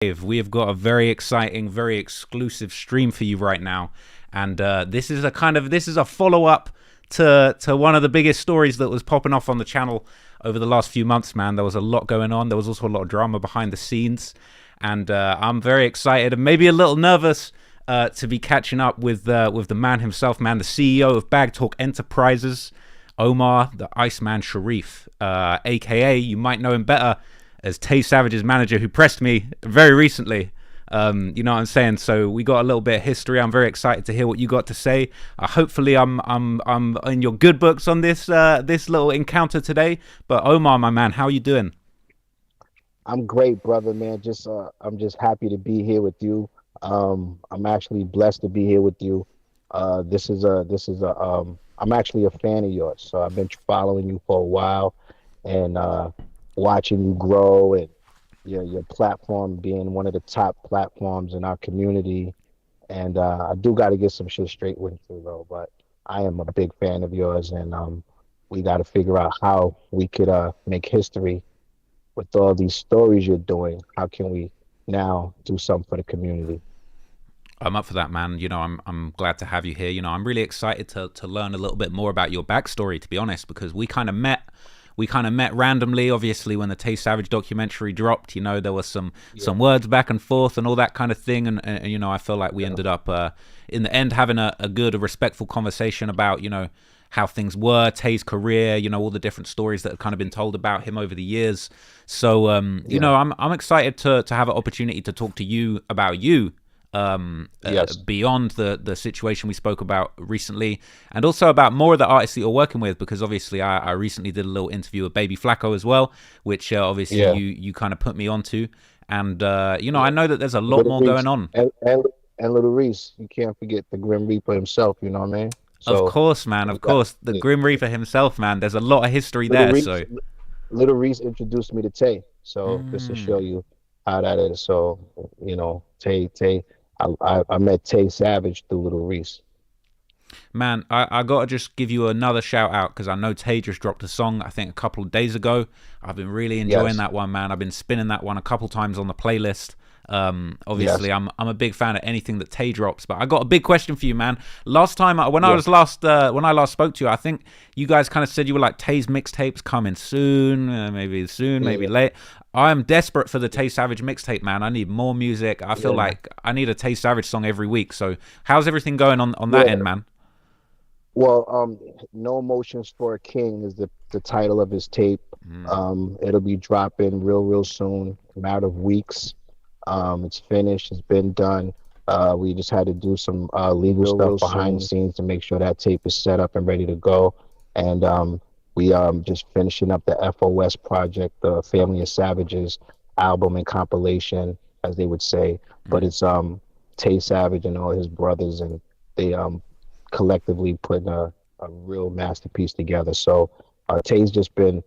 We have got a very exciting, very exclusive stream for you right now, and this is a follow up to one of the biggest stories that was popping off on the channel over the last few months. Man, there was a lot going on. There was also a lot of drama behind the scenes, and I'm very excited and maybe a little nervous to be catching up with the man himself, man, the CEO of BagTalk Enterprises, Omar, the Iceman Sharif, aka you might know him better as Tay Savage's manager, who pressed me very recently. You know what I'm saying? So we got a little bit of history. I'm very excited to hear what you got to say. Hopefully, I'm in your good books on this little encounter today. But Omar, my man, how are you doing? I'm great, brother, man. I'm just happy to be here with you. I'm actually blessed to be here with you. I'm actually a fan of yours, so I've been following you for a while, and watching you grow, and your platform being one of the top platforms in our community. And I do got to get some shit straight with you, though. But I am a big fan of yours, and we got to figure out how we could make history with all these stories you're doing. How can we now do something for the community? I'm up for that, man. You know, I'm glad to have you here. You know, I'm really excited to learn a little bit more about your backstory, to be honest, because we kind of met randomly. Obviously, when the Tay Savage documentary dropped, you know, there was Yeah, some words back and forth and all that kind of thing, and you know, I feel like we yeah, ended up in the end having a good, a respectful conversation about, you know, how things were, Tay's career, you know, all the different stories that have kind of been told about him over the years. So, you yeah. know, I'm excited to have an opportunity to talk to you about you, Yes. beyond the situation we spoke about recently, and also about more of the artists that you're working with, because obviously I recently did a little interview with Baby Flacco as well, which obviously Yeah, you kind of put me onto, and you know, I yeah. know that there's a lot Little more going Reese on. and Little Reese. You can't forget the Grim Reaper himself. You know what I mean? Of So course, man, we of got course, the yeah. Grim Reaper himself, man. There's a lot of history Little there, Reese. so. Little Reese introduced me to Tay. So just to show Mm. you how that is. So Tay. I met Tay Savage through Little Reese. Man, I gotta just give you another shout out because I know Tay just dropped a song, I think a couple of days ago. I've been really enjoying Yes. that one, man. I've been spinning that one a couple times on the playlist. Obviously, Yes. I'm a big fan of anything that Tay drops, but I got a big question for you, man. Last time Yeah. when I last spoke to you, I think you guys kind of said you were like Tay's mixtapes coming soon, maybe Yeah. late. I'm desperate for the Tay Savage mixtape, man. I need more music. I feel Yeah. like I need a Tay Savage song every week. So, how's everything going on that Yeah. end, man? Well, No Emotions for a King is the title of his tape. Mm. It'll be dropping real soon, a matter of weeks. It's finished, it's been done. We just had to do some legal stuff Real behind the soon. scenes to make sure that tape is set up and ready to go. And we just finishing up the FOS project, the Family of Savages album and compilation, as they would say. But Mm. it's Tay Savage and all his brothers, and they collectively putting a real masterpiece together. So Tay's just been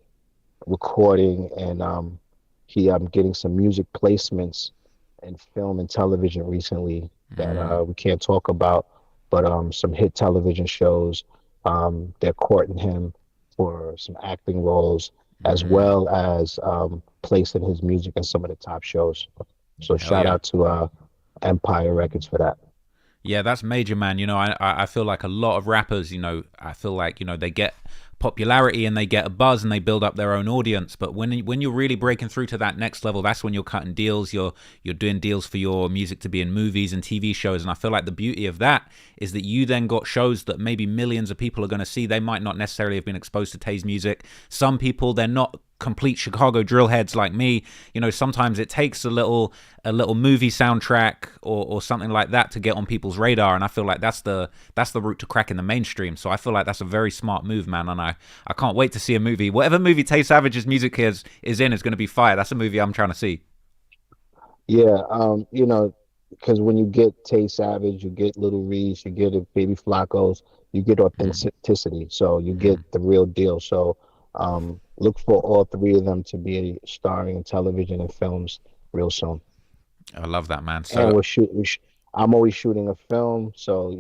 recording, and he getting some music placements in film and television recently that Mm. we can't talk about, but some hit television shows. They're courting him for some acting roles, as Mm. well as placing his music in some of the top shows. So Hell shout yeah. out to Empire Records for that. Yeah, that's major, man. You know, I feel like a lot of rappers, you know, I feel like, you know, they get popularity and they get a buzz and they build up their own audience. But when you're really breaking through to that next level, that's when you're cutting deals. You're doing deals for your music to be in movies and TV shows. And I feel like the beauty of that is that you then got shows that maybe millions of people are going to see. They might not necessarily have been exposed to Tay's music. Some people, they're not complete Chicago drill heads like me. You know, sometimes it takes a little movie soundtrack or something like that to get on people's radar, and I feel like that's the route to cracking the mainstream. So I feel like that's a very smart move, man, and I can't wait to see a movie. Whatever movie Tay Savage's music is in is going to be fire. That's a movie I'm trying to see. Yeah, because when you get Tay Savage, you get Little Reese, you get a Baby Flacco's, you get Mm, authenticity. So you get mm. the real deal. So look for all three of them to be starring in television and films real soon. I love that, man. And So I'm always shooting a film, so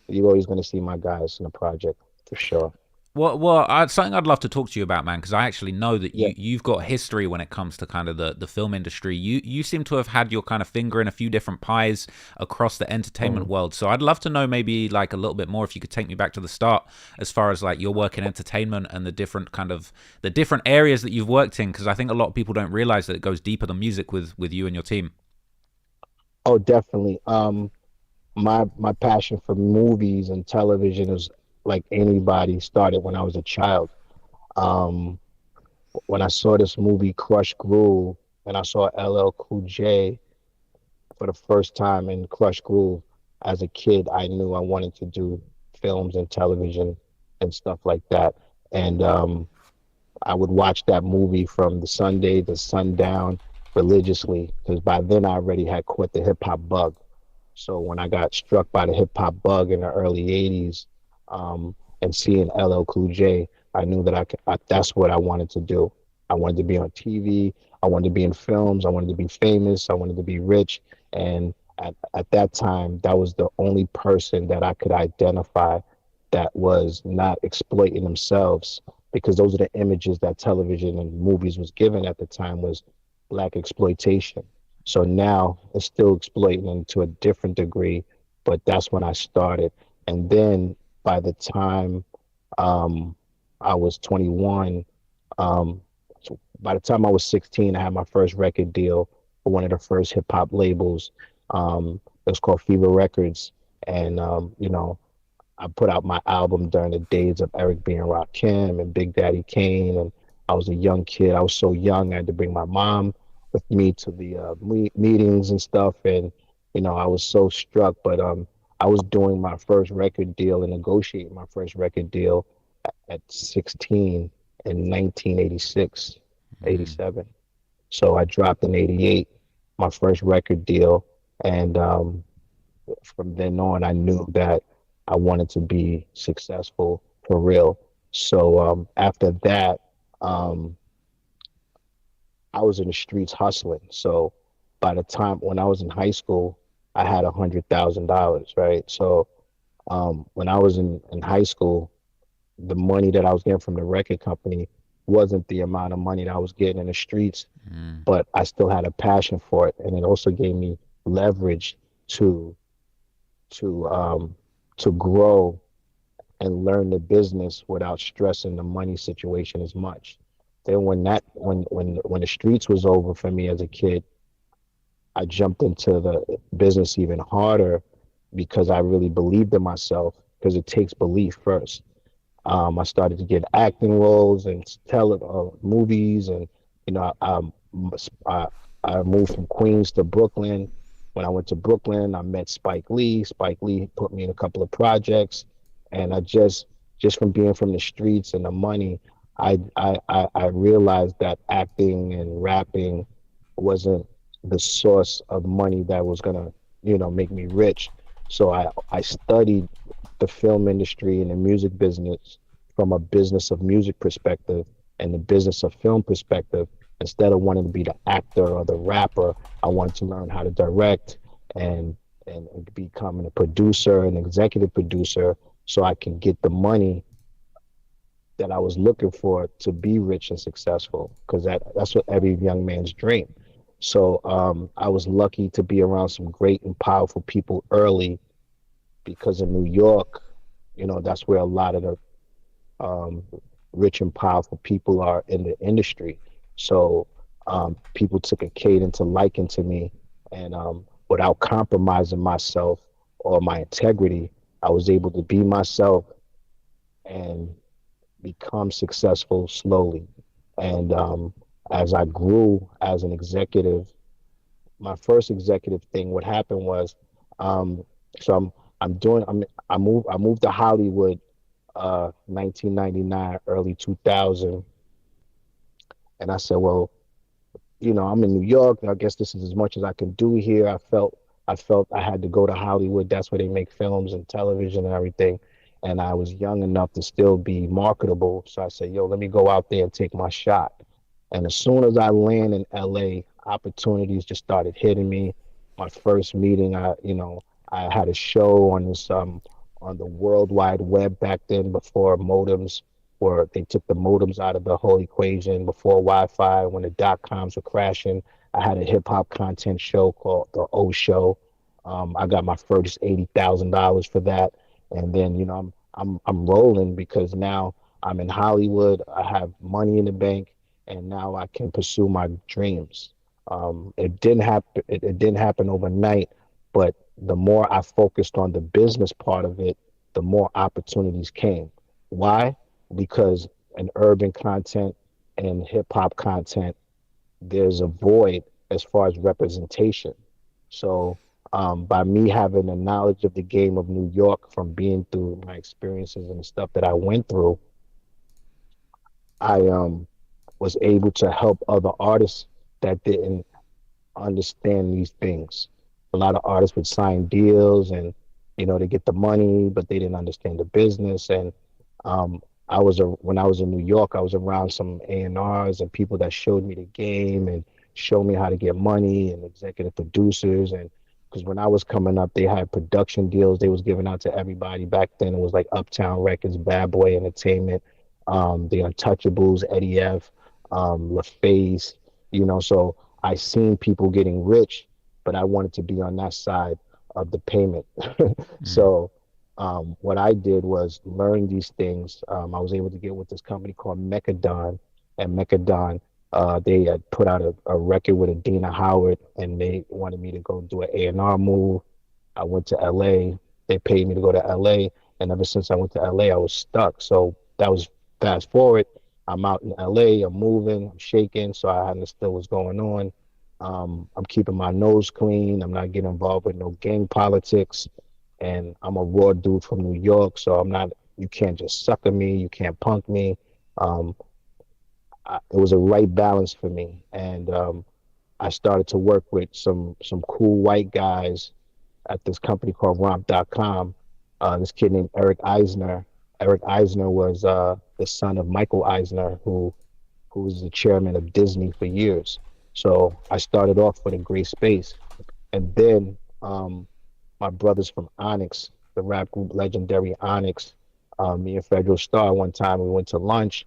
you're always gonna see my guys in the project for sure. Something I'd love to talk to you about, man, because I actually know that Yeah. you've got history when it comes to kind of the film industry. You seem to have had your kind of finger in a few different pies across the entertainment Mhm. world. So I'd love to know maybe like a little bit more if you could take me back to the start as far as like your work in entertainment and the different areas that you've worked in. Because I think a lot of people don't realize that it goes deeper than music with you and your team. Oh, definitely. My passion for movies and television is like anybody started when I was a child. Um, when I saw this movie Crush Groove and I saw LL Cool J for the first time in Crush Groove as a kid, I knew I wanted to do films and television and stuff like that. And I would watch that movie from the Sunday to sundown religiously because by then I already had caught the hip hop bug. So when I got struck by the hip hop bug in the early '80s, and seeing LL Cool J, I knew that that's what I wanted to do. I wanted to be on TV. I wanted to be in films. I wanted to be famous. I wanted to be rich. And at that time, that was the only person that I could identify that was not exploiting themselves because those are the images that television and movies was given at the time was black exploitation. So now it's still exploiting to a different degree, but that's when I started. And then by the time um, I was 21, so by the time I was 16, I had my first record deal for one of the first hip hop labels. It was called Fever Records. And, I put out my album during the days of Eric B. and Rakim and Big Daddy Kane. And I was a young kid. I was so young, I had to bring my mom with me to the meetings and stuff. And, I was so struck. But I was doing my first record deal and negotiating my first record deal at 16 in 1986, Mm. 87. So I dropped in 88, my first record deal. And from then on, I knew that I wanted to be successful for real. So after that, um, I was in the streets hustling. So by the time when I was in high school, I had $100,000, right? So when I was in high school, the money that I was getting from the record company wasn't the amount of money that I was getting in the streets, Mm. but I still had a passion for it, and it also gave me leverage to to um, to grow and learn the business without stressing the money situation as much. Then when the streets was over for me as a kid, I jumped into the business even harder because I really believed in myself because it takes belief first. I started to get acting roles and movies, and you know, I, I moved from Queens to Brooklyn. When I went to Brooklyn, I met Spike Lee. Spike Lee put me in a couple of projects, and just from being from the streets and the money, I realized that acting and rapping wasn't the source of money that was gonna, make me rich. So I studied the film industry and the music business from a business of music perspective and the business of film perspective. Instead of wanting to be the actor or the rapper, I wanted to learn how to direct and and becoming a producer, an executive producer, so I can get the money that I was looking for to be rich and successful. Because that's what every young man's dream. So I was lucky to be around some great and powerful people early because in New York, that's where a lot of the um, rich and powerful people are in the industry. So people took a cadence to liking to me, and without compromising myself or my integrity, I was able to be myself and become successful slowly. And as I grew as an executive, my first executive thing, what happened was, um, so I'm doing I moved to Hollywood 1999, early 2000. And I said, well, I'm in New York. I guess this is as much as I can do here. I felt I had to go to Hollywood. That's where they make films and television and everything. And I was young enough to still be marketable. So I said, yo, let me go out there and take my shot. And as soon as I land in LA, opportunities just started hitting me. My first meeting, I had a show on the World Wide Web back then before modems. where they took the modems out of the whole equation before Wi-Fi, when the dot-coms were crashing. I had a hip hop content show called The O Show. I got my first $80,000 for that, and then I'm rolling because now I'm in Hollywood. I have money in the bank, and now I can pursue my dreams. It didn't happen. It didn't happen overnight, but the more I focused on the business part of it, the more opportunities came. Why? Because in urban content and hip hop content, there's a void as far as representation. So, by me having the knowledge of the game of New York from being through my experiences and the stuff that I went through, I was able to help other artists that didn't understand these things. A lot of artists would sign deals and they get the money, but they didn't understand the business. And when I was in New York, I was around some A&Rs and people that showed me the game and showed me how to get money and executive producers. And because when I was coming up, they had production deals they was giving out to everybody. Back then, it was like Uptown Records, Bad Boy Entertainment, the Untouchables, Eddie F, LaFace. So I seen people getting rich, but I wanted to be on that side of the payment. Mm. So what I did was learn these things. I was able to get with this company called Mechadon, and Mechadon, they had put out a record with Adina Howard, and they wanted me to go do an A&R move. I went to LA. They paid me to go to LA, and ever since I went to LA, I was stuck. So that was fast forward. I'm out in LA. I'm moving. I'm shaking. So I understood what's going on. I'm keeping my nose clean. I'm not getting involved with no gang politics. And I'm a raw dude from New York, so I'm not. You can't just sucker me. You can't punk me. Um, it was a right balance for me, and I started to work with some cool white guys at this company called Romp.com. This kid named Eric Eisner. Eric Eisner was the son of Michael Eisner, who was the chairman of Disney for years. So I started off with a great space, and then my brothers from Onyx, the rap group legendary Onyx, me and Federal Star, one time we went to lunch,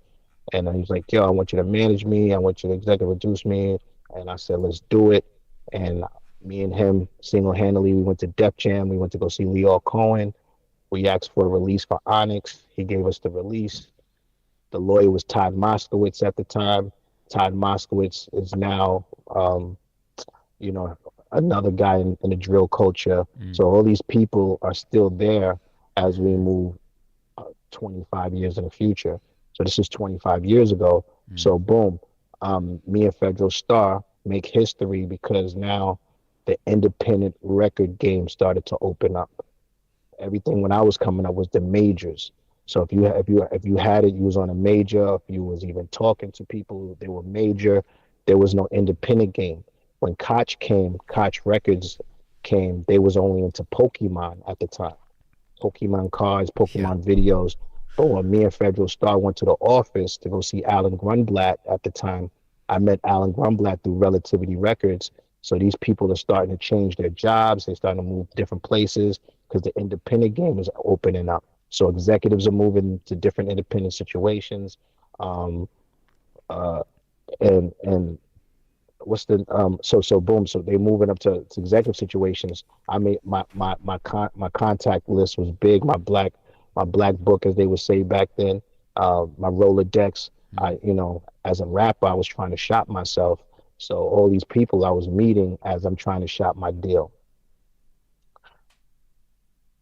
and he was like, "Yo, I want you to manage me. I want you to executive produce me." And I said, "Let's do it." And me and him single-handedly, we went to Def Jam. We went to go see Leo Cohen. We asked for a release for Onyx. He gave us the release. The lawyer was Todd Moskowitz at the time. Todd Moskowitz is now, you know, another guy in the drill culture. Mm. So all these people are still there as we move 25 years in the future. So this is 25 years ago. Mm. So boom, me and Federal Star make history because now the independent record game started to open up. Everything when I was coming up was the majors. So if you had it, you was on a major. If you was even talking to people, they were major. There was no independent game. When Koch came, Koch Records came, they was only into Pokemon at the time. Pokemon cards, Yeah. Pokemon videos. But when me and Federal Star went to the office to go see Alan Grunblatt at the time, I met Alan Grunblatt through Relativity Records. So these people are starting to change their jobs. They're starting to move different places because the independent game is opening up. So executives are moving to different independent situations. Um, uh, and what's the so boom, so they moving up to executive situations. I made my contact list was big. My black book, as they would say back then, my Rolodex. Mm. As a rapper, I was trying to shop myself. So all these people I was meeting as I'm trying to shop my deal,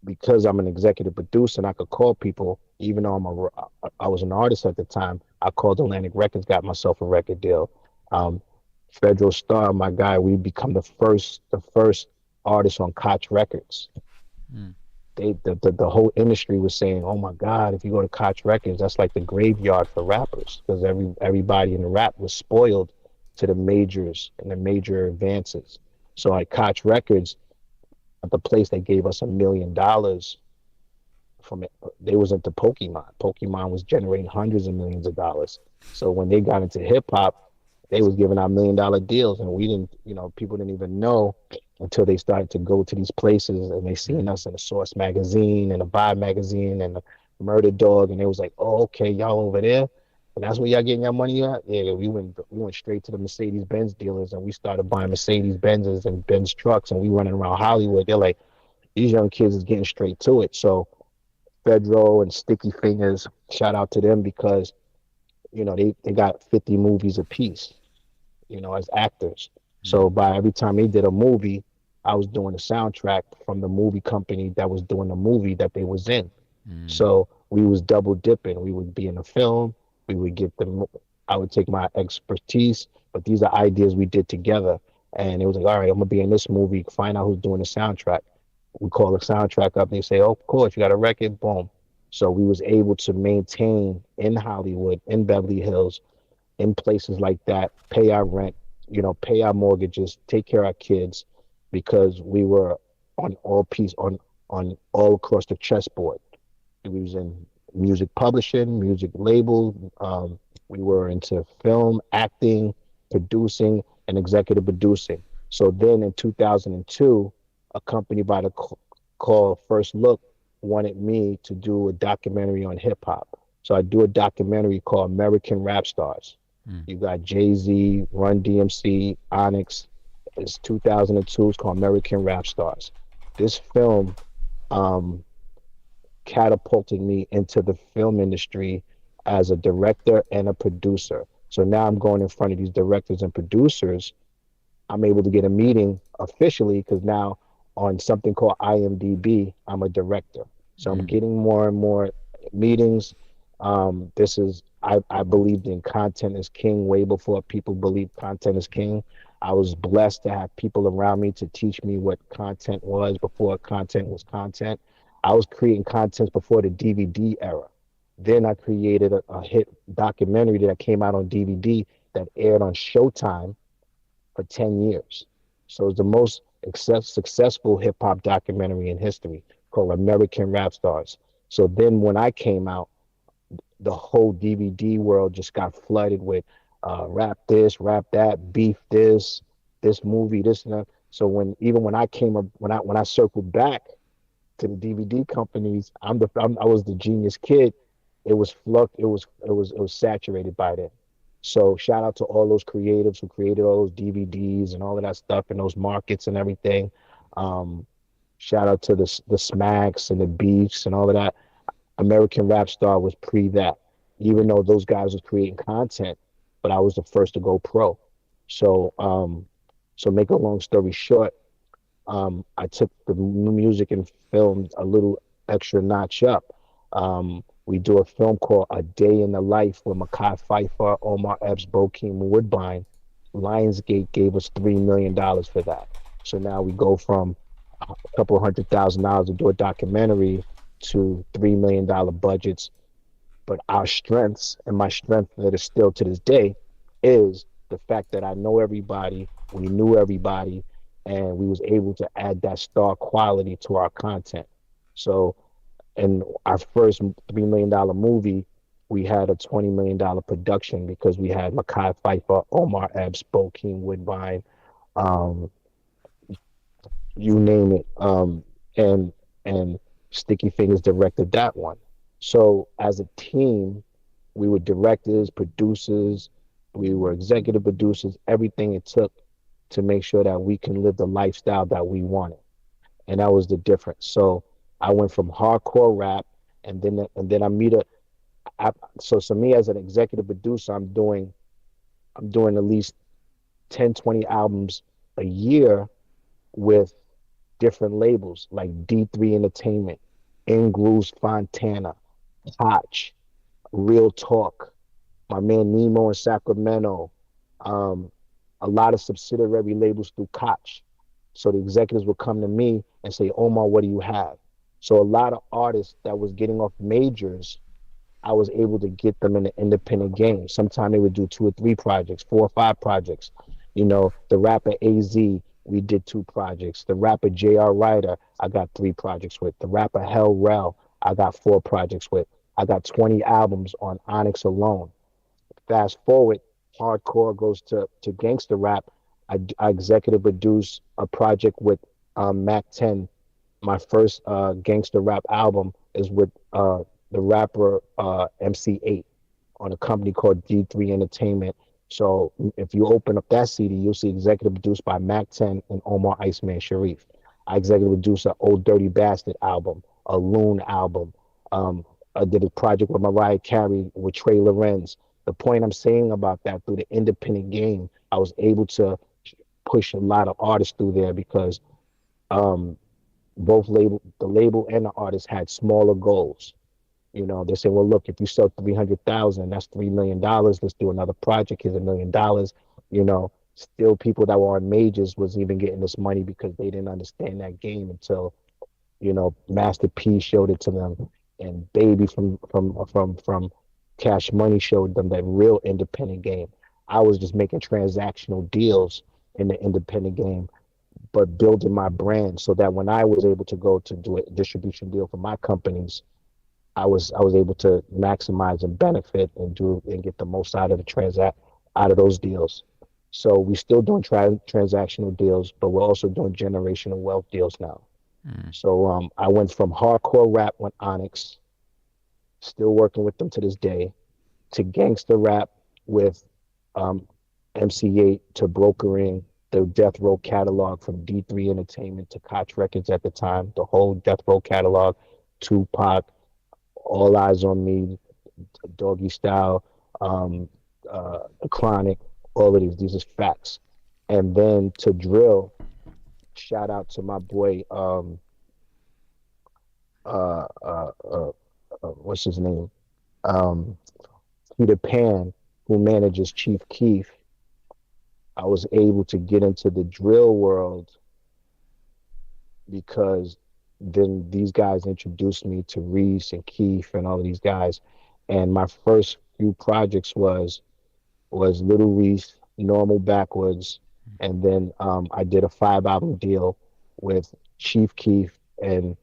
because I'm an executive producer and I could call people, even though I was an artist at the time. I called Atlantic Records, got myself a record deal. Um, Federal Star, my guy, we become the first artist on Koch Records. Mm. The whole industry was saying, "Oh my God, if you go to Koch Records, that's like the graveyard for rappers," because everybody in the rap was spoiled to the majors and the major advances. So at Koch Records, at the place they gave us $1 million from it. They was into Pokemon. Pokemon was generating hundreds of millions of dollars. So when they got into hip hop, they was giving out $1 million deals, and we didn't, people didn't even know until they started to go to these places and they seen Mm. us in the Source magazine and the Vibe magazine and Murder Dog, and it was like, oh, okay, y'all over there, and that's where y'all getting your money at. Yeah, we went straight to the Mercedes Benz dealers, and we started buying Mercedes Benzes and Benz trucks, and we running around Hollywood. They're like, these young kids is getting straight to it. So Fedro and Sticky Fingers, shout out to them because they got 50 movies apiece, as actors. So Mm, by every time they did a movie, I was doing the soundtrack from the movie company that was doing the movie that they was in. mm, So we was double dipping. We would be in a film. We would get them. I would take my expertise, but these are ideas we did together. And it was like, all right, I'm gonna be in this movie. Find out who's doing the soundtrack. We call the soundtrack up. And they say, oh, of course, you got a record. Boom. So we was able to maintain in Hollywood, in Beverly Hills, in places like that, pay our rent, pay our mortgages, take care of our kids, because we were on all across the chessboard. We was in music publishing, music label. We were into film, acting, producing, and executive producing. So then in 2002, a company by the call First Look wanted me to do a documentary on hip hop. So I do a documentary called American Rap Stars. mm, You got Jay-Z, Run DMC, Onyx. It's 2002. It's called American Rap Stars. This film um, catapulted me into the film industry as a director and a producer. So now I'm going in front of these directors and producers. I'm able to get a meeting officially because now on something called IMDb, I'm a director. So I'm mm, getting more and more meetings. I believed in content is king way before people believed content is king. I was blessed to have people around me to teach me what content was before content was content. I was creating content before the DVD era. Then I created a hit documentary that came out on DVD that aired on Showtime for 10 years. So it's the most successful hip hop documentary in history called American Rap Stars. So then when I came out, the whole DVD world just got flooded with rap this, rap that, beef this movie, this and that. So when I came up, when I circled back to the DVD companies, I was the genius kid. It was fluck. It was saturated by then. So shout out to all those creatives who created all those DVDs and all of that stuff and those markets and everything. Um, Shout out to the Smacks and the Beefs and all of that. American Rap Star was pre that, even though those guys was creating content, but I was the first to go pro. So so make a long story short, I took the music and film a little extra notch up. We do a film called A Day in the Life with Makai Pfeiffer, Omar Epps, Bokeem Woodbine. Lionsgate gave us $3 million for that. So now we go from a couple $100,000 to do a documentary to $3 million budgets. But our strengths and my strength that is still to this day is the fact that I know everybody, we knew everybody, and we was able to add that star quality to our content. So in our first $3 million movie, we had a $20 million production because we had Makai Pfeiffer, Omar Epps, Bokeem Woodbine, um, you name it. And Sticky Fingers directed that one. So as a team, we were directors, producers, we were executive producers, everything it took to make sure that we can live the lifestyle that we wanted. And that was the difference. So I went from hardcore rap and then I meet a I, so me as an executive producer, I'm doing at least 10, 20 albums a year with different labels like D3 Entertainment, Ingles Fontana, Hotch, Real Talk, my man Nemo in Sacramento, um, a lot of subsidiary labels through Koch. So the executives would come to me and say, Omar, what do you have? So a lot of artists that was getting off majors, I was able to get them in the independent game. Sometimes they would do two or three projects, four or five projects. The rapper AZ, we did two projects. The rapper JR Ryder, I got three projects with. The rapper Hell Rel, I got four projects with. I got 20 albums on Onyx alone. Fast forward, hardcore goes to gangster rap. I executive produce a project with Mac 10. My first gangster rap album is with the rapper MC8 on a company called D3 Entertainment. So if you open up that CD, you'll see executive produced by Mac 10 and Omar Iceman Sharif. I executive produced an Old Dirty Bastard album, a Loon album. Um, I did a project with Mariah Carey with Trey Lorenz. The point I'm saying about that, through the independent game, I was able to push a lot of artists through there because um, both the label and the artist had smaller goals. They say, well, look, if you sell 300,000, that's $3 million. Let's do another project. Here's $1 million. Still people that were on majors was even getting this money because they didn't understand that game until Master P showed it to them, and Baby from Cash Money showed them that real independent game. I was just making transactional deals in the independent game, but building my brand so that when I was able to go to do a distribution deal for my companies, I was able to maximize and benefit and do and get the most out of the transact out of those deals. So we still doing transactional deals, but we're also doing generational wealth deals now. Mm. So I went from hardcore rap with Onyx, still working with them to this day, to gangster rap with um, MC8, to brokering the Death Row catalog from D3 Entertainment to Koch Records at the time, the whole Death Row catalog, Tupac, All Eyes on Me, Doggy Style, um, Chronic, all of these. These are facts. And then to drill, shout out to my boy, uh, uh, uh, what's his name? Um, Peter Pan, who manages Chief Keef. I was able to get into the drill world because then these guys introduced me to Reese and Keef and all of these guys. And my first few projects was Little Reese, Normal Backwoods, and then I did a 5 album deal with Chief Keef and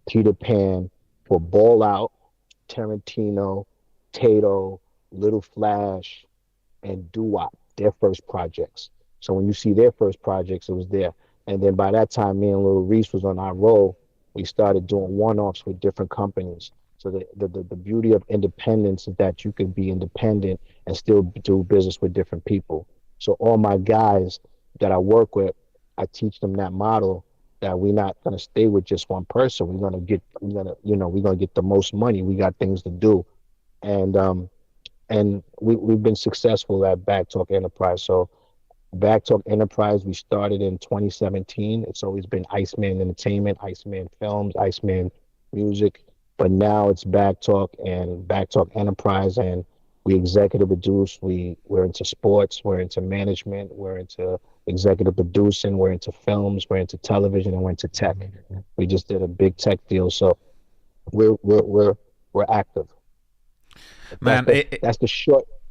Peter Pan for Ball Out, Tarantino, Tato, Little Flash, and Doo-Wop, their first projects. So when you see their first projects, it was there. And then by that time, me and Little Reese was on our roll. We started doing one-offs with different companies. So the beauty of independence is that you can be independent and still do business with different people. So all my guys that I work with, I teach them that model that we're not gonna stay with just one person. We're gonna get the most money. We got things to do. And we've been successful at BagTalk Enterprise. So BagTalk Enterprise, we started in 2017. It's always been Iceman Entertainment, Iceman Films, Iceman Music, but now it's BagTalk and BagTalk Enterprise, and we executive produce. We're into sports, we're into management, we're into executive producing, we're into films, we're into television, and we're into tech. We just did a big tech deal, so we're active. But Man,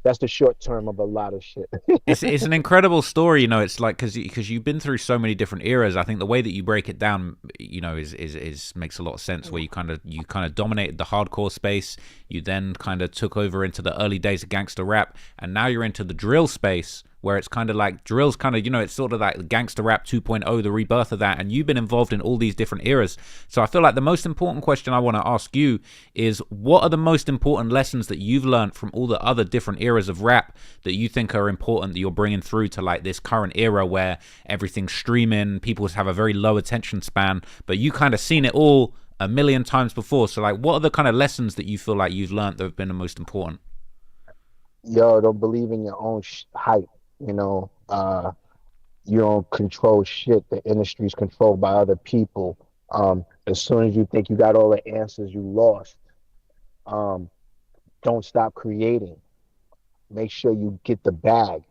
that's the short term of a lot of shit. it's an incredible story. It's like because you've been through so many different eras. I think the way that you break it down, is makes a lot of sense. Where you kind of dominated the hardcore space. You then kind of took over into the early days of gangster rap, and now you're into the drill space, where it's kind of like drill's kind of, it's sort of like gangster rap 2.0, the rebirth of that. And you've been involved in all these different eras. So I feel like the most important question I want to ask you is, what are the most important lessons that you've learned from all the other different eras of rap that you think are important that you're bringing through to like this current era where everything's streaming, people have a very low attention span, but you kind of seen it all a million times before. So like, what are the kind of lessons that you feel like you've learned that have been the most important? Yo, don't believe in your own hype. You don't control shit. The industry's controlled by other people. As soon as you think you got all the answers, you lost. Um, don't stop creating. Make sure you get the bag.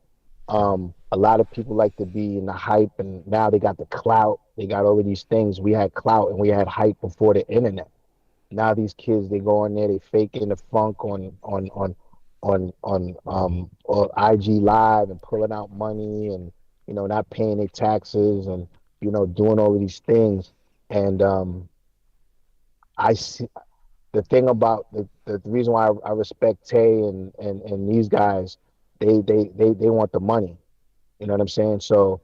A lot of people like to be in the hype, and now they got the clout. They got all of these things. We had clout and we had hype before the internet. Now these kids, they go on there, they faking the funk on IG Live and pulling out money, and not paying their taxes, and doing all of these things. And I see the thing about the reason why I respect Tay and these guys. They want the money. You know what I'm saying? So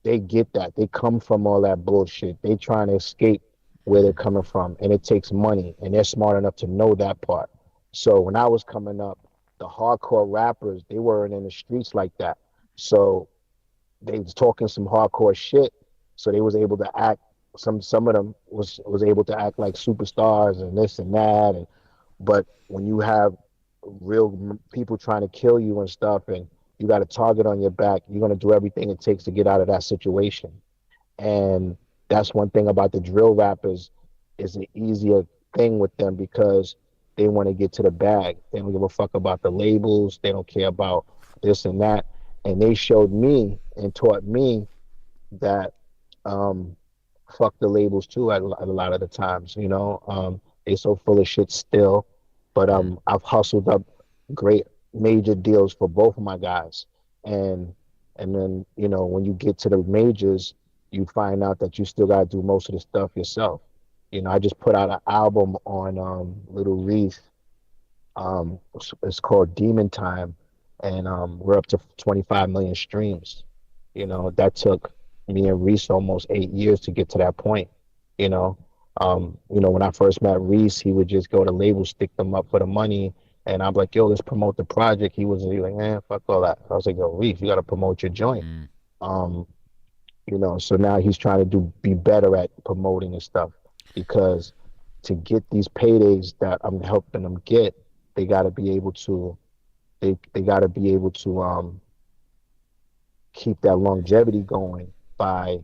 they get that. They come from all that bullshit. They trying to escape. where they're coming from, and it takes money, and they're smart enough to know that part. So when I was coming up, the hardcore rappers, they weren't in the streets like that. So they was talking some hardcore shit, so they was able to act. Some of them was able to act like superstars and this and that. And but when you have real people trying to kill you and stuff, and you got a target on your back, you're gonna do everything it takes to get out of that situation. And that's one thing about the drill rappers is an easier thing with them because they want to get to the bag. They don't give a fuck about the labels. They don't care about this and that. And they showed me and taught me that um, fuck the labels too at a lot of the times. They so full of shit still. But Mm. I've hustled up great major deals for both of my guys, and then when you get to the majors, you find out that you still gotta do most of the stuff yourself. I just put out an album on Little Reese. It's called Demon Time, and we're up to 25 million streams. That took me and Reese almost 8 years to get to that point. You know, when I first met Reese, he would just go to labels, stick them up for the money, and I'm like, yo, let's promote the project. He like, man, fuck all that. I was like, yo, Reese, you got to promote your joint. Mm. Um, so now he's trying to be better at promoting and stuff because to get these paydays that I'm helping them get, they got to be able to they got to be able to keep that longevity going by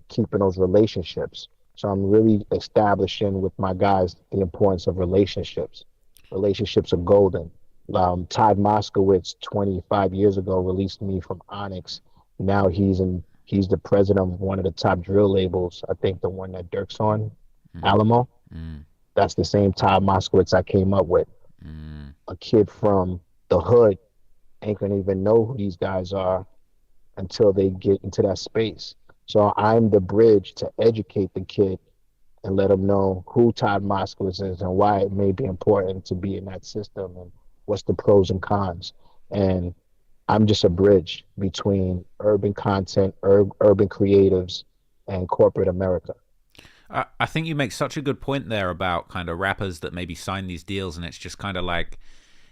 keeping those relationships. So I'm really establishing with my guys the importance of relationships. Relationships are golden. Todd Moskowitz 25 years ago released me from Onyx. Now he's the president of one of the top drill labels. I think the one that Dirk's on, Mm. Alamo. Mm. That's the same Todd Moskowitz I came up with. Mm. A kid from the hood ain't gonna even know who these guys are until they get into that space. So I'm the bridge to educate the kid and let them know who Todd Moskowitz is and why it may be important to be in that system and what's the pros and cons. And I'm just a bridge between urban content, urban creatives, and corporate America. I think you make such a good point there about kind of rappers that maybe sign these deals and it's just kind of like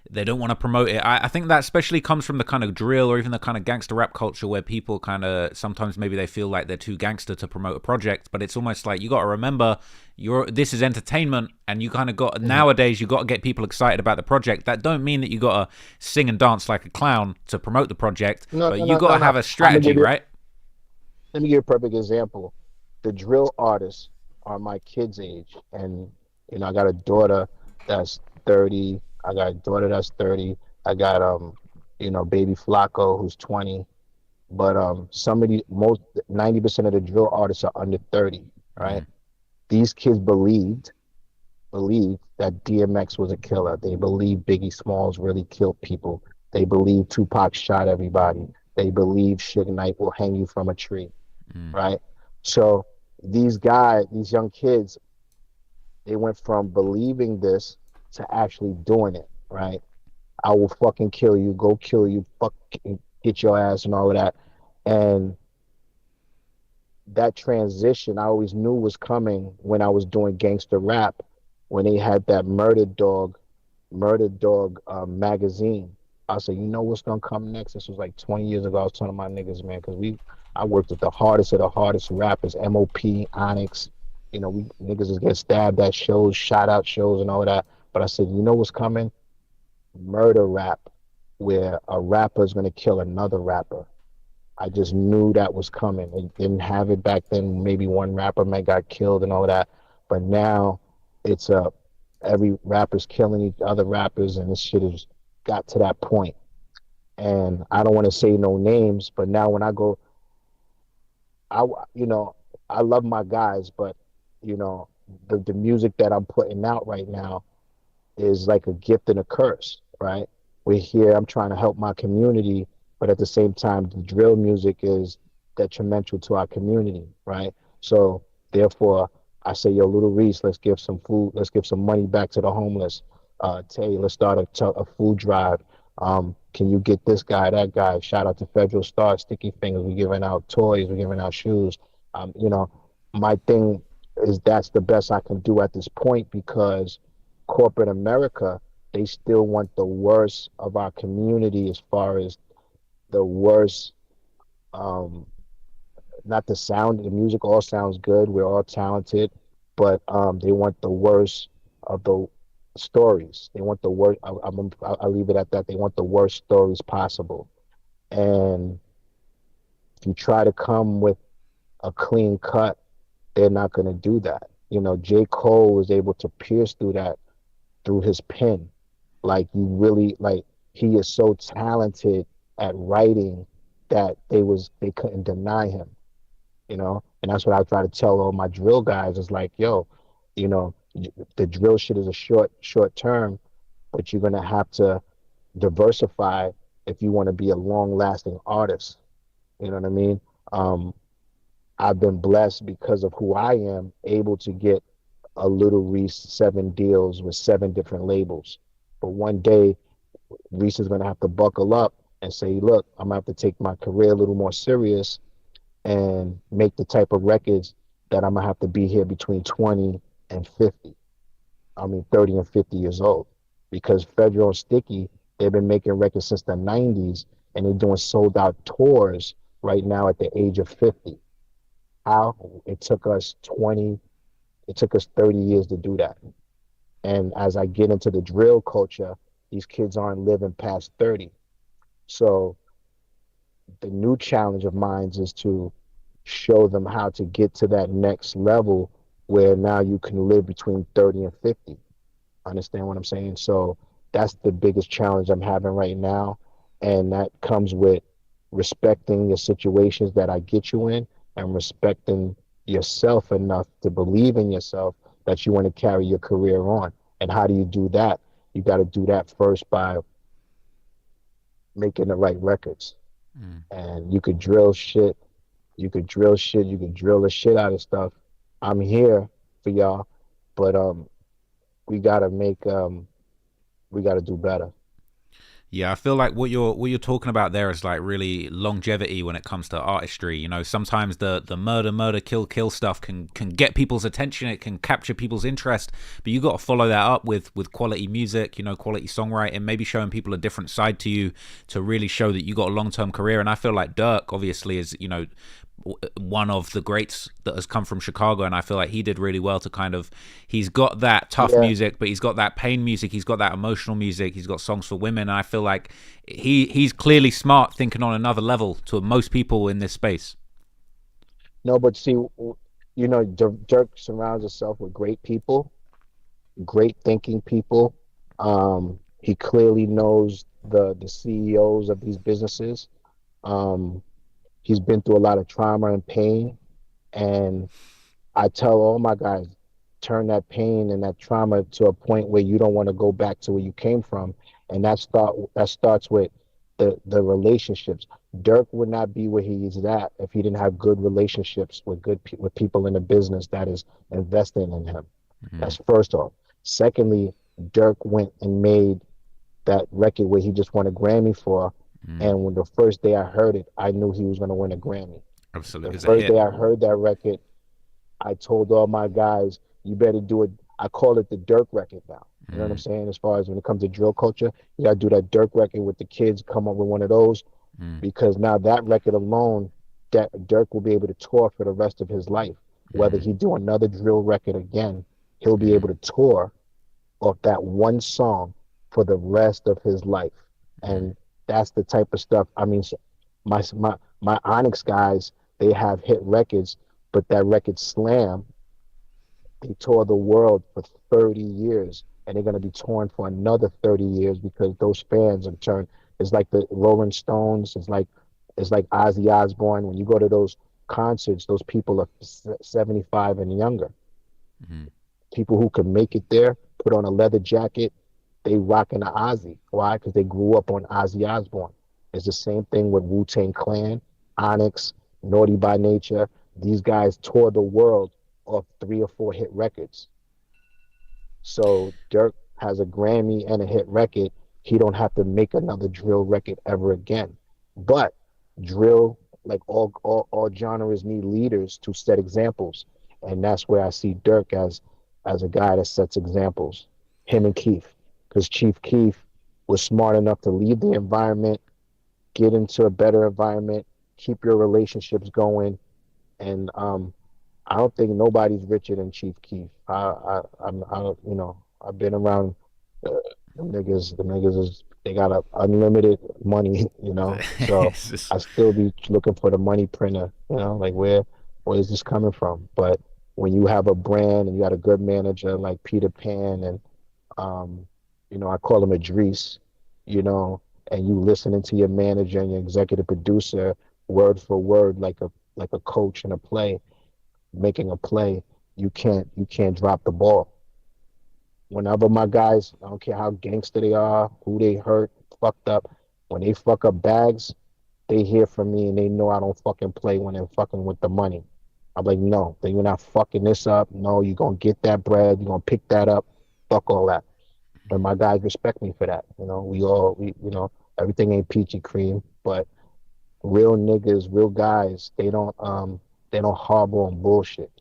they don't want to promote it. I think that especially comes from the kind of drill or even the kind of gangster rap culture where people kind of sometimes maybe they feel like they're too gangster to promote a project, but it's almost like you got to remember this is entertainment, and you kind of got Mhm. nowadays you got to get people excited about the project. That don't mean that you got to sing and dance like a clown to promote the project, No, but no, you no, got no, to have no. a I'm gonna strategy, give you. right? Let me give you a perfect example. The drill artists are my kids' age, and I got a daughter that's 30. I got a daughter that's 30. I got baby Flacco who's 20. But some of the most 90% of the drill artists are under 30, right? Mm. These kids believed that DMX was a killer. They believed Biggie Smalls really killed people. They believe Tupac shot everybody. They believe Suge Knight will hang you from a tree, Mm. right? So these guys, these young kids, they went from believing this to actually doing it, right? I will fucking kill you, go kill you, fuck, get your ass and all of that. And that transition I always knew was coming when I was doing gangster rap, when they had that Murder Dog magazine. I said, you know what's gonna come next? This was like 20 years ago. I was telling my niggas, man, because I worked with the hardest of the hardest rappers, MOP, Onyx. We niggas just get stabbed at shows, shot out shows, and all that. But I said, you know what's coming? Murder rap, where a rapper is gonna kill another rapper. I just knew that was coming. They didn't have it back then. Maybe one rapper may got killed and all that, but now it's every rapper's killing each other rappers, and this shit has got to that point. And I don't want to say no names, but now when I go, I you know I love my guys, but you know the music that I'm putting out right now is like a gift and a curse, right? We're here, I'm trying to help my community, but at the same time, the drill music is detrimental to our community, right? So therefore, I say, yo, Little Reese, let's give some food, let's give some money back to the homeless. Tay, let's start a food drive. Can you get this guy, that guy? Shout out to Federal Star, Sticky Fingers. We're giving out toys, we're giving out shoes. You know, my thing is that's the best I can do at this point because corporate America, they still want the worst of our community as far as the worst, um, not the sound, the music all sounds good. We're all talented, but they want the worst of the stories. They want the worst. I'll leave it at that. They want the worst stories possible. And if you try to come with a clean cut, they're not going to do that. You know, J. Cole was able to pierce through that through his pen. Like you really like he is so talented at writing that they couldn't deny him, you know? And that's what I try to tell all my drill guys is like, yo, you know, the drill shit is a short term, but you're gonna have to diversify if you want to be a long lasting artist. You know what I mean? Um, I've been blessed because of who I am, able to get a Little Reese 7 deals with 7 different labels. But one day, Reese is going to have to buckle up and say, look, I'm going to have to take my career a little more serious and make the type of records that I'm going to have to be here between 20 and 50. I mean, 30 and 50 years old. Because Federal and Sticky, they've been making records since the 90s and they're doing sold out tours right now at the age of 50. How? It took us 20, it took us 30 years to do that. And as I get into the drill culture, these kids aren't living past 30. So the new challenge of mine is to show them how to get to that next level where now you can live between 30 and 50. Understand what I'm saying? So that's the biggest challenge I'm having right now. And that comes with respecting the situations that I get you in and respecting yourself enough to believe in yourself that you want to carry your career on. And how do you do that? You got to do that first by making the right records. Mm. And you could drill shit, you could drill shit, you could drill the shit out of stuff. I'm here for y'all, but we gotta make we gotta do better. Yeah, I feel like what you're talking about there is like really longevity when it comes to artistry. You know, sometimes the murder kill stuff can get people's attention, it can capture people's interest, but you got to follow that up with quality music, you know, quality songwriting, maybe showing people a different side to you to really show that you got a long-term career. And I feel like Dirk obviously is, you know, one of the greats that has come from Chicago, and I feel like he did really well to kind of, he's got that tough Yeah, music, but he's got that pain music, he's got that emotional music, he's got songs for women, and I feel like he's clearly smart, thinking on another level to most people in this space. no, but see, you know, Dirk surrounds himself with great people, great thinking people. He clearly knows the CEOs of these businesses. Um, he's been through a lot of trauma and pain, and I tell all my guys, turn that pain and that trauma to a point where you don't want to go back to where you came from, and that starts with the relationships. Dirk would not be where he is at if he didn't have good relationships with with people in the business that is investing in him. Mm-hmm. That's first off. Secondly, Dirk went and made that record where he just won a Grammy for, Mm. and when the first day I heard it, I knew he was going to win a Grammy. Absolutely, The it's a first hit. day I heard that record, I told all my guys, you better do it. I call it the Dirk record now. You know what I'm Mm. saying? As far as when it comes to drill culture, you gotta do that Dirk record with the kids, come up with one of those, Mm. because now that record alone, that Dirk will be able to tour for the rest of his life. Whether Mm. he do another drill record again, he'll be able Mm. to tour off that one song for the rest of his life. Mm. And that's the type of stuff. I mean, my Onyx guys, they have hit records, but that record Slam, they toured the world for 30 years, and they're going to be touring for another 30 years because those fans have turned. It's like the Rolling Stones. It's like Ozzy Osbourne. When you go to those concerts, those people are 75 and younger. Mm. People who can make it there, put on a leather jacket, they rocking the Ozzy. Why? Because they grew up on Ozzy Osbourne. It's the same thing with Wu Tang Clan, Onyx, Naughty by Nature. These guys tour the world off 3 or 4 hit records. So Dirk has a Grammy and a hit record. He don't have to make another drill record ever again. But drill, like all genres, need leaders to set examples. and that's where I see Dirk as a guy that sets examples. Him and Keith, because Chief Keef was smart enough to leave the environment, get into a better environment, keep your relationships going, and I don't think nobody's richer than Chief Keef. I've been around uh, them niggas. The niggas is they got unlimited money, So It's just I still be looking for the money printer, like where is this coming from? But when you have a brand and you got a good manager like Peter Pan and um, I call him Idris, you know, and you listening to your manager and your executive producer word for word like a coach in a play making a play, you can't drop the ball. Whenever my guys, I don't care how gangster they are, who they hurt, fucked up, when they fuck up bags, they hear from me and they know I don't fucking play when they're fucking with the money. I'm like, no, then you're not fucking this up. No, you're gonna get that bread, you're gonna pick that up, fuck all that. But my guys respect me for that. Everything ain't peachy cream, but real niggas, real guys, they don't harbor on bullshit.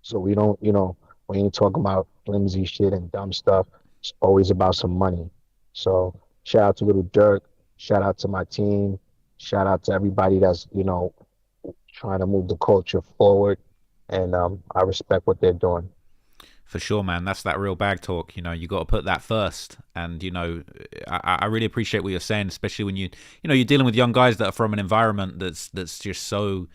So we ain't talking about flimsy shit and dumb stuff. It's always about some money. So shout out to Little Dirk. Shout out to my team. Shout out to everybody that's, trying to move the culture forward. And I respect what they're doing. for sure, man. That's that real bag talk. You got to put that first. And I really appreciate what you're saying, especially when you're dealing with young guys that are from an environment that's just so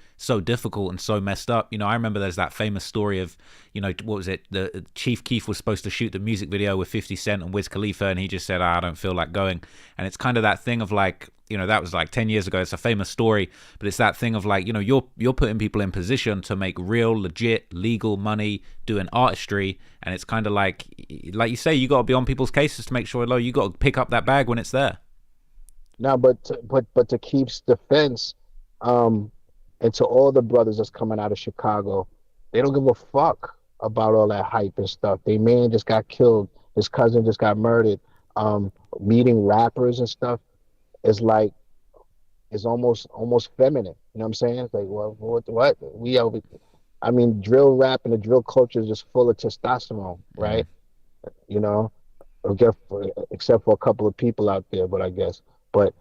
difficult and so messed up. I remember there's that famous story of, what was it? The Chief Keef was supposed to shoot the music video with 50 Cent and Wiz Khalifa, and he just said, I don't feel like going. And it's kind of that thing of like, that was like 10 years ago. It's a famous story, but it's that thing of like, you're putting people in position to make real, legit, legal money doing artistry. And it's kind of like you say, you got to be on people's cases to make sure, you got to pick up that bag when it's there. Now, but to Keith's defense, um, and to all the brothers that's coming out of Chicago, they don't give a fuck about all that hype and stuff. They man just got killed. His cousin just got murdered. Meeting rappers and stuff is like is almost feminine. You know what I'm saying? It's like, well, what we over. I mean, drill rap and the drill culture is just full of testosterone, Mm. right? You know, except for a couple of people out there, but I guess. But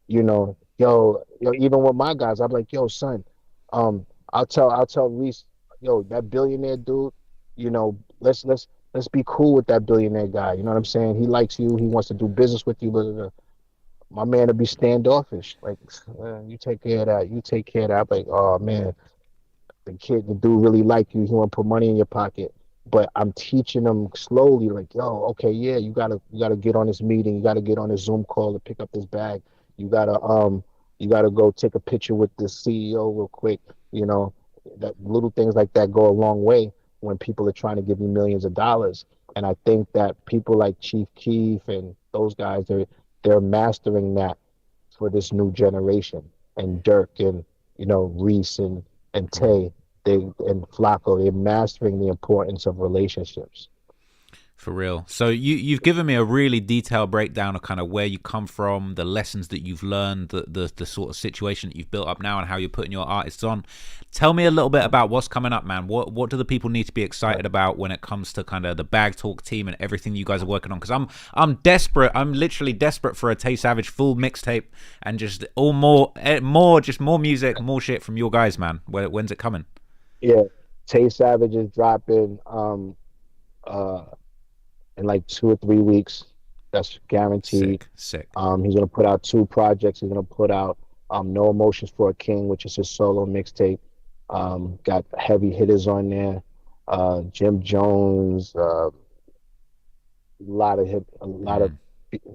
even with my guys, I'm like, yo, son, I'll tell Reese, yo, that billionaire dude, let's be cool with that billionaire guy. You know what I'm saying? He likes you, he wants to do business with you, but my man will be standoffish. Like, you take care of that, you take care of that. I'm like, oh man, the dude really like you. He want to put money in your pocket. But I'm teaching them slowly, like, yo, okay, yeah, you gotta get on this meeting. You gotta get on this Zoom call to pick up this bag. You gotta you gotta go take a picture with the CEO real quick. You know, that little things like that go a long way when people are trying to give you millions of dollars. And I think that people like Chief Keef and those guys, they're mastering that for this new generation. And Dirk and Reese and Tay and Flacco, they're mastering the importance of relationships. For real. So you've given me a really detailed breakdown of kind of where you come from, the lessons that you've learned, the sort of situation that you've built up now, and how you're putting your artists on. Tell me a little bit about what's coming up, man. What do the people need to be excited about when it comes to kind of the Bag Talk team and everything you guys are working on? Because I'm desperate. I'm literally desperate for a Tay Savage full mixtape and just all more music, more shit from your guys, man. When's it coming? Yeah, Tay Savage is dropping uh in like 2 or 3 weeks. That's guaranteed. Sick, sick. He's gonna put out two projects. He's gonna put out No Emotions for a King, which is his solo mixtape. Got heavy hitters on there. Jim Jones, a lot of Mm,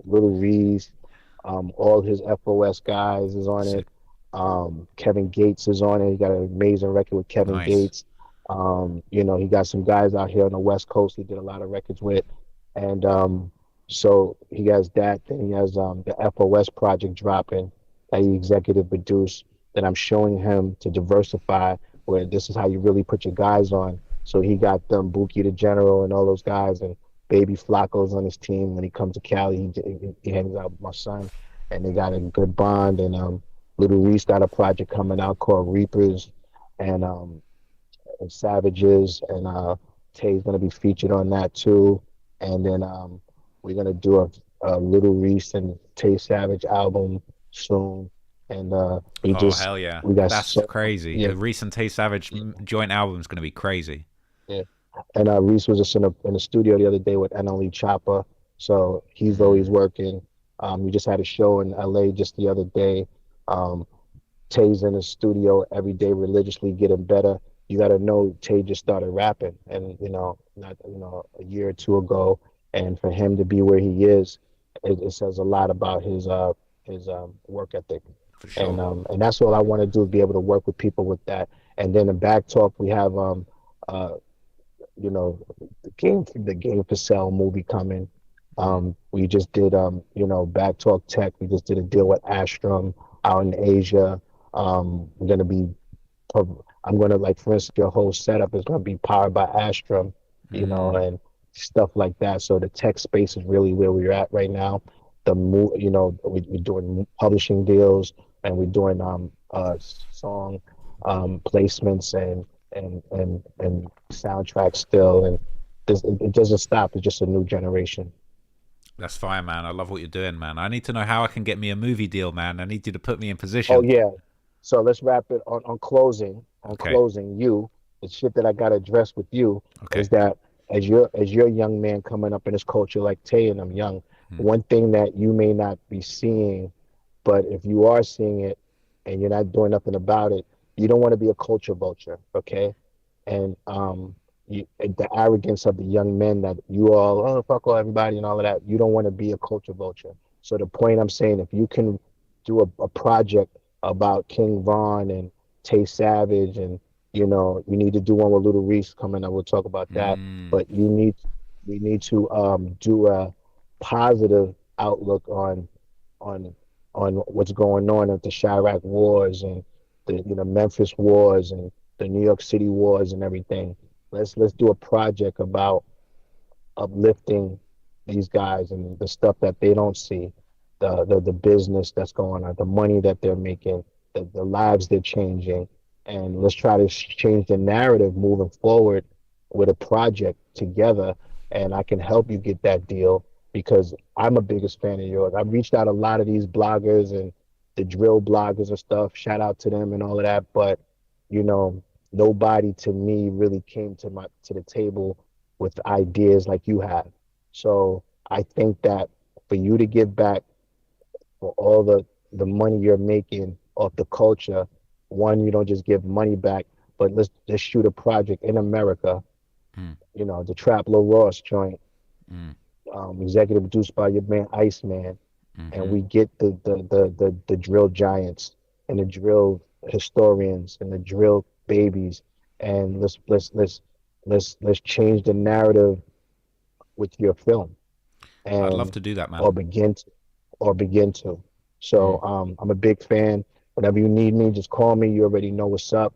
Little Reese, all his FOS guys is on it. sick. Kevin Gates is on it. He got an amazing record with Kevin Nice. Gates. He got some guys out here on the West Coast he did a lot of records with. And so he has that. Then he has the FOS project dropping that he executive produced that I'm showing him to diversify where this is how you really put your guys on. So he got them, Buki the General and all those guys, and Baby Flacco's on his team. When he comes to Cali, he hangs out with my son, and they got a good bond. And Little Reese got a project coming out called Reapers, and and Savages, and Tay's gonna be featured on that too. And then we're gonna do a Little Reese and Tay Savage album soon. And Oh hell yeah, we got that's so crazy. yeah, A recent Tay Savage yeah, joint album is gonna be crazy. yeah. And Reese was just in the studio the other day with NLE Chopper, so he's always Mm, working. We just had a show in LA just the other day. Um, Tay's in the studio every day religiously getting better. You got to know Tay just started rapping, and not a year or two ago, and for him to be where he is, it says a lot about his work ethic, for sure. and that's all I want to do is be able to work with people with that. And then in back talk we have uh you know, the Game for Sale movie coming. Mm, We just did Back Talk Tech. We just did a deal with Astrum out in Asia. We're gonna be I'm gonna like for instance your whole setup is gonna be powered by Astrum, mm. and stuff like that. So the tech space is really where we're at right now. We're doing publishing deals and we're doing song placements and soundtracks still, and it doesn't stop. It's just a new generation. That's fine, man. I love what you're doing, man. I need to know how I can get me a movie deal, man. I need you to put me in Oh position. yeah. So let's wrap it on closing. On Okay. closing, the shit that I gotta address with you Okay. is that as you're a young man coming up in this culture like Tay and I'm young, Mm, one thing that you may not be seeing, but if you are seeing it and you're not doing nothing about it, you don't want to be a culture vulture, okay? And the arrogance of the young men that you all, oh fuck all everybody and all of that, you don't want to be a culture vulture. So the point I'm saying, if you can do a project about King Von and Tay Savage, and you need to do one with Little Reese coming up. We'll talk about that. mm. But we need to do a positive outlook on what's going on at the Chirac Wars and the Memphis Wars and the New York City Wars and everything. Let's do a project about uplifting these guys and the stuff that they don't see, the business that's going on, the money that they're making, the lives they're changing, and let's try to change the narrative moving forward with a project together. And I can help you get that deal because I'm a biggest fan of yours. I've reached out a lot of these bloggers and the drill bloggers and stuff. Shout out to them and all of that, but you know, nobody to me really came to the table with ideas like you have. So I think that for you to give back for all the money you're making off the culture, one, you don't just give money back, but let's just shoot a project in America. Mm, The Trap Low Ross joint, mm, executive produced by your man Iceman, and mm-hmm. we get the drill giants and the drill historians and the drill babies, and let's change the narrative with your film I'd love and to do that, man. or begin to or begin to. Mm. So I'm a big fan. Whenever you need me, just call me. You already know what's up.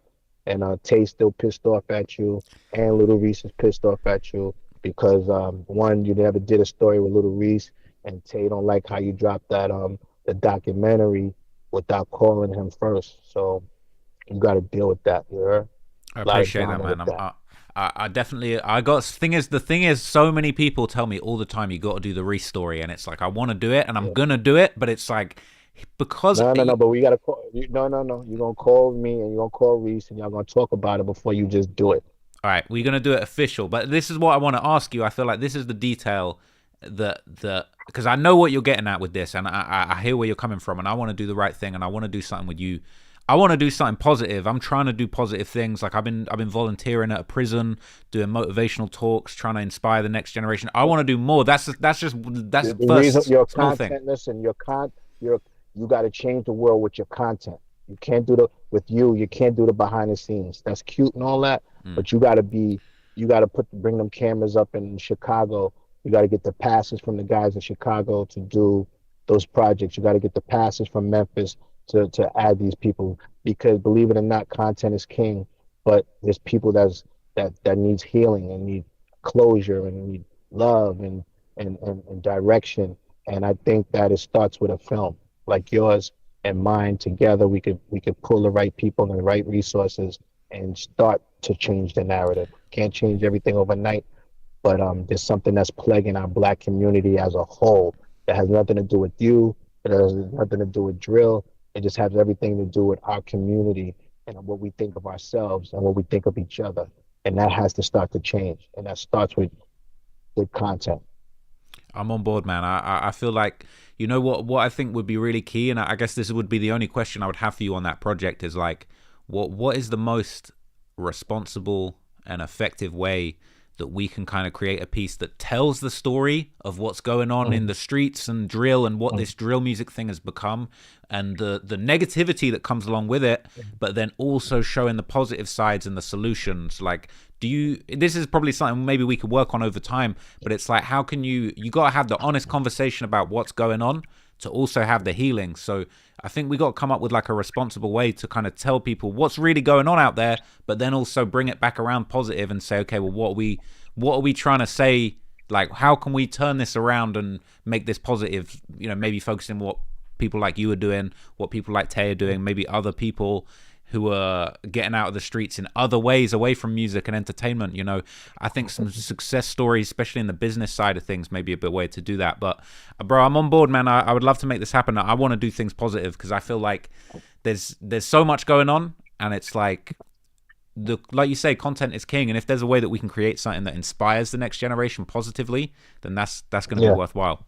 And Tay's still pissed off at you, and Little Reese is pissed off at you because one, you never did a story with Little Reese, and Tay don't like how you dropped that the documentary without calling him first. So you got to deal with that. You heard? I A lot of appreciate that, drama man. with that. I definitely. I got the thing is, so many people tell me all the time you got to do the Reese story, and it's like I want to do it, and I'm Yeah. gonna do it, but it's like because No, no, no. But we gotta call. No, no, no. You're gonna call me and you're gonna call Reese and y'all gonna talk about it before you just do it. all right, we're gonna do it official. But this is what I want to ask you. I feel like this is the detail that because I know what you're getting at with this, and I hear where you're coming from, and I want to do the right thing, and I want to do something with you. I want to do something positive. I'm trying to do positive things. Like I've been volunteering at a prison, doing motivational talks, trying to inspire the next generation. I want to do more. That's The reason first your small thing. content, listen, your you got to change the world with your content. You can't do the with you. You can't do the behind the scenes. That's cute and all that, Mm, but you got to bring them cameras up in Chicago. You got to get the passes from the guys in Chicago to do those projects. You got to get the passes from Memphis to add these people because believe it or not, content is king. But there's people that needs healing and need closure and need love and direction. And I think that it starts with a film like yours and mine together. We could pull the right people and the right resources and start to change the narrative. Can't change everything overnight, but there's something that's plaguing our black community as a whole that has nothing to do with you. It has nothing to do with drill. It just has everything to do with our community and what we think of ourselves and what we think of each other. And that has to start to change. And that starts with good content. I'm on board, man. I feel like, you know what I think would be really key, and I guess this would be the only question I would have for you on that project is like, what is the most responsible and effective way that we can kind of create a piece that tells the story of what's going on in Mm, the streets and drill and what mm, this drill music thing has become and the negativity that comes along with it, but then also showing the positive sides and the solutions. Like, do you, this is probably something maybe we could work on over time, but it's like, how can you got to have the honest conversation about what's going on to also have the healing. So I think we got to come up with like a responsible way to kind of tell people what's really going on out there, but then also bring it back around positive and say, okay, well, what are we trying to say? Like, how can we turn this around and make this positive? You know, maybe focusing what people like you are doing, what people like Tay are doing, maybe other people who are getting out of the streets in other ways away from music and entertainment. You know, I think some success stories, especially in the business side of things, may be a bit way to do that. But bro, I'm on board, man. I would love to make this happen. I want to do things positive because I feel like there's so much going on, and it's like like you say, content is king. And if there's a way that we can create something that inspires the next generation positively, then that's going to be yeah. worthwhile.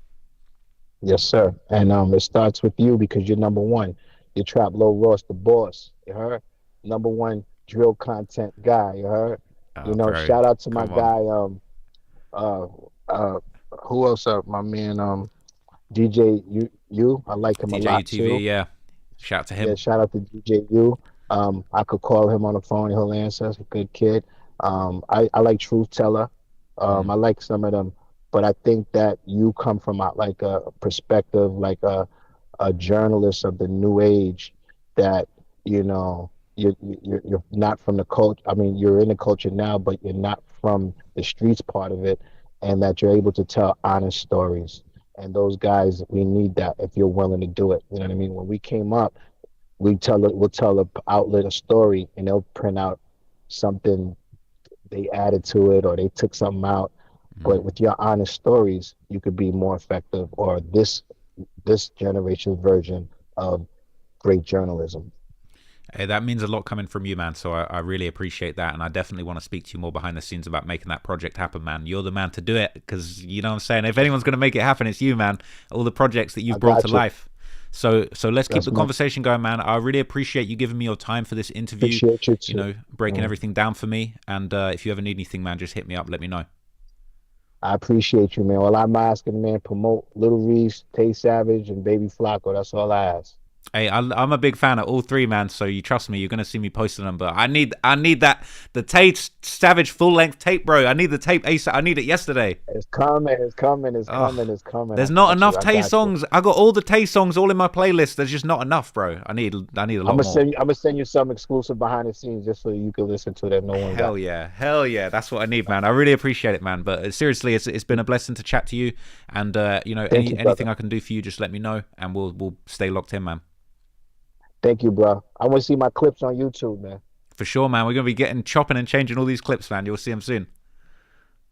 Yes, sir. And it starts with you because you're number one. You trap low Ross the boss. You heard? Number one drill content guy. You heard? You know, Bro, shout out to my come on. guy, uh uh who else my man DJ I like him a DJ lot UTV, too. yeah. Shout out to Yeah, him. shout out to DJ U. I could call him on the phone. He'll answer. He's a good kid. I like Truth Teller. Mm, I like some of them, but I think that you come from like a perspective, like a journalist of the new age. That you know, you're not from the culture. I mean, you're in the culture now, but you're not from the streets part of it, and that you're able to tell honest stories. And those guys, we need that if you're willing to do it. You know what I mean? When we came up we'll tell a outlet a story and they'll print out something they added to it or they took something out. mm. But with your honest stories, you could be more effective or this generation's version of great journalism. Hey, that means a lot coming from you, man. So I really appreciate that. And I definitely want to speak to you more behind the scenes about making that project happen, man. You're the man to do it because, you know what I'm saying? If anyone's going to make it happen, it's you, man. All the projects that I you've brought to got you. life. So let's keep That's the my conversation going, man. I really appreciate you giving me your time for this interview, appreciate you you too. know, breaking Mhm. everything down for me. And if you ever need anything, man, just hit me up. Let me know. I appreciate you, man. All I'm asking, man, promote Little Reese, Tay Savage, and Baby Flacco. That's all I ask. Hey, I'm a big fan of all three, man. So you trust me, you're gonna see me posting them. But I need that the Tate Savage full length tape, bro. I need the tape ASAP. I need it yesterday. It's coming, it's coming, it's Oh, coming, it's coming. there's not enough I Tay got you. songs. I got all the Tay songs all in my playlist. There's just not enough, bro. I need a lot more. I'm gonna send you some exclusive behind the scenes just so you can listen to that no one got. Hell yeah. That's what I need, man. I really appreciate it, man. But seriously, it's been a blessing to chat to you. And you know, Thank you, anything brother. I can do for you, just let me know, and we'll stay locked in, man. Thank you, bro. I want to see my clips on YouTube, man. For sure, man. We're gonna be getting chopping and changing all these clips, man. You'll see them soon.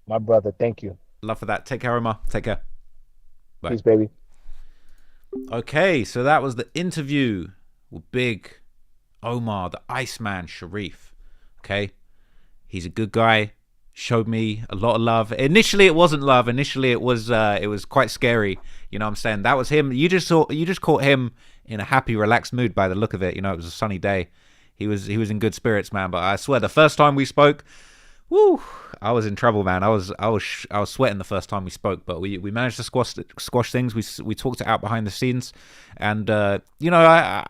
My brother, thank you. Love for that. Take care, Omar. Take care. Bye. Peace, baby. Okay, so that was the interview with Big Omar, the Iceman Sharif. Okay, he's a good guy. Showed me a lot of love. Initially, it wasn't love. Initially, it was quite scary. You know what I'm saying? That was him. You just caught him in a happy, relaxed mood by the look of it. You know, it was a sunny day. He was in good spirits, man. But I swear, the first time we spoke, woo, I was in trouble, man. I was sweating the first time we spoke, but we managed to squash things. We talked it out behind the scenes, and you know, I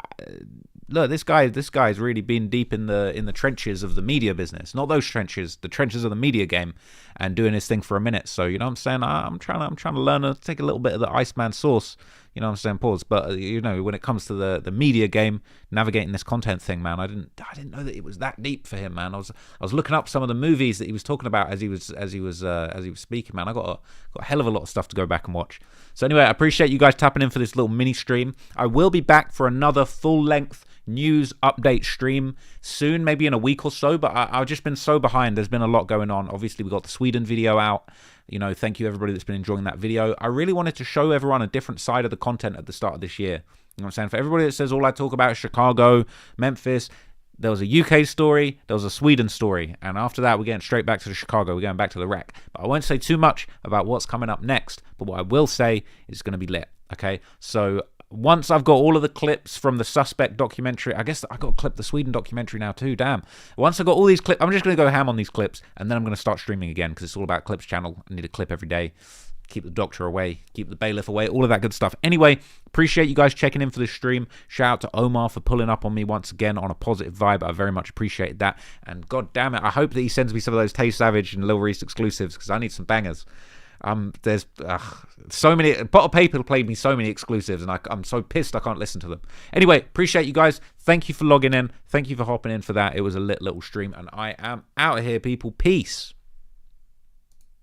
look, this guy's really been deep in the trenches of the media business, not those trenches, the trenches of the media game, and doing his thing for a minute. So you know what I'm saying? I'm trying to learn to take a little bit of the Iceman sauce. You know what I'm saying? Pause. But you know, when it comes to the media game, navigating this content thing, man, I didn't know that it was that deep for him, man. I was looking up some of the movies that he was talking about as he was speaking, man. I got a hell of a lot of stuff to go back and watch. So anyway, I appreciate you guys tapping in for this little mini stream. I will be back for another full length news update stream soon, maybe in a week or so, but I've just been so behind. There's been a lot going on. Obviously, we got the Sweden video out. Thank you everybody that's been enjoying that video. I really wanted to show everyone a different side of the content at the start of this year. You know what I'm saying? For everybody that says all I talk about is Chicago, Memphis, there was a UK story, there was a Sweden story, and after that we're getting straight back to the Chicago, we're going back to the wreck. But I won't say too much about what's coming up next, but what I will say is it's going to be lit, okay? So once I've got all of the clips from the Suspect documentary, I guess I got to clip the Sweden documentary now too, damn. Once I've got all these clips, I'm just going to go ham on these clips, and then I'm going to start streaming again, because it's all about Clips channel. I need a clip every day. Keep the doctor away, keep the bailiff away, all of that good stuff. Anyway, appreciate you guys checking in for this stream. Shout out to Omar for pulling up on me once again on a positive vibe. I very much appreciate that. And god damn it, I hope that he sends me some of those Tay Savage and Lil Reese exclusives, because I need some bangers. There's so many. Bottle Paper played me so many exclusives, and I'm so pissed I can't listen to them. Anyway, appreciate you guys. Thank you for logging in. Thank you for hopping in for that. It was a lit little stream, and I am out of here, people. Peace.